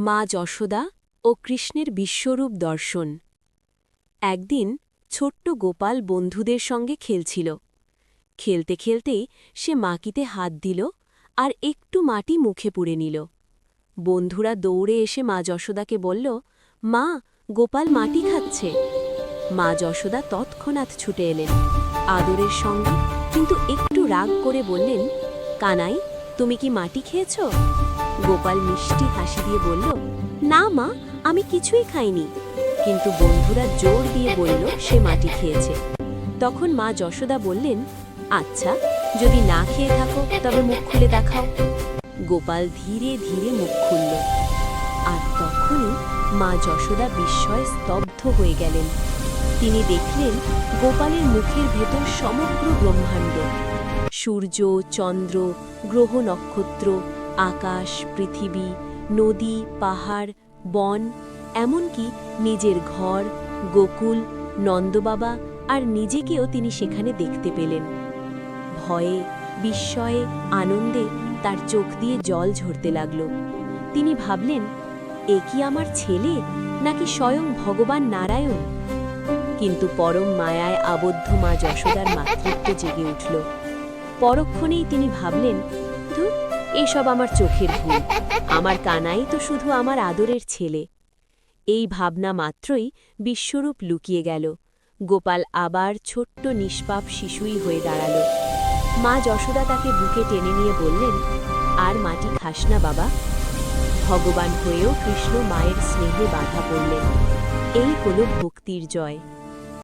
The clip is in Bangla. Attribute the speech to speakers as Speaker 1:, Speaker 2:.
Speaker 1: মা যশোদা ও কৃষ্ণের বিশ্বরূপ দর্শন। একদিন ছোট্ট গোপাল বন্ধুদের সঙ্গে খেলছিল। খেলতে খেলতেই সে মাটিতে হাত দিল আর একটু মাটি মুখে পুরে নিল। বন্ধুরা দৌড়ে এসে মা যশোদাকে বলল, মা, গোপাল মাটি খাচ্ছে। মা যশোদা তৎক্ষণাৎ ছুটে এলেন আদরের সঙ্গে, কিন্তু একটু রাগ করে বললেন, কানাই, তুমি কি মাটি খেয়েছ? গোপাল মিষ্টি হাসি দিয়ে বলল, না মা, আমি কিছুই খাইনি। কিন্তু বন্ধুরা জোর দিয়ে বলল সে মাটি খেয়েছে। তখন মা যশোদা বললেন, আচ্ছা, যদি না খেয়ে থাকো তবে মুখ খুলে দেখাও। গোপাল ধীরে ধীরে মুখ খুলল, আর তখনই মা যশোদা বিস্ময়ে স্তব্ধ হয়ে গেলেন। তিনি দেখলেন গোপালের মুখের ভেতর সমগ্র ব্রহ্মাণ্ড, সূর্য, চন্দ্র, গ্রহ, নক্ষত্র, আকাশ, পৃথিবী, নদী, পাহাড়, বন, এমনকি নিজের ঘর, গোকুল, নন্দবাবা আর নিজেকেও তিনি সেখানে দেখতে পেলেন। ভয়ে, বিস্ময়ে, আনন্দে তার চোখ দিয়ে জল ঝরতে লাগল। তিনি ভাবলেন, এ কি আমার ছেলে, নাকি স্বয়ং ভগবান নারায়ণ? কিন্তু পরম মায়ায় আবদ্ধ মা যশোদার মাতৃত্ব জেগে উঠল। পরক্ষণেই তিনি ভাবলেন, ধুর, এসব আমার চোখের ভুল, আমার কানাই তো শুধু আমার আদরের ছেলে। এই ভাবনা মাত্রই বিশ্বরূপ লুকিয়ে গেল। গোপাল আবার ছোট্ট নিষ্পাপ শিশুই হয়ে দাঁড়াল। মা যশোদা তাকে বুকে টেনে নিয়ে বললেন, আর মাটি খাস না বাবা। ভগবান হয়েও কৃষ্ণ মায়ের স্নেহে বাধা পড়লেন। এই হল ভক্তির জয়।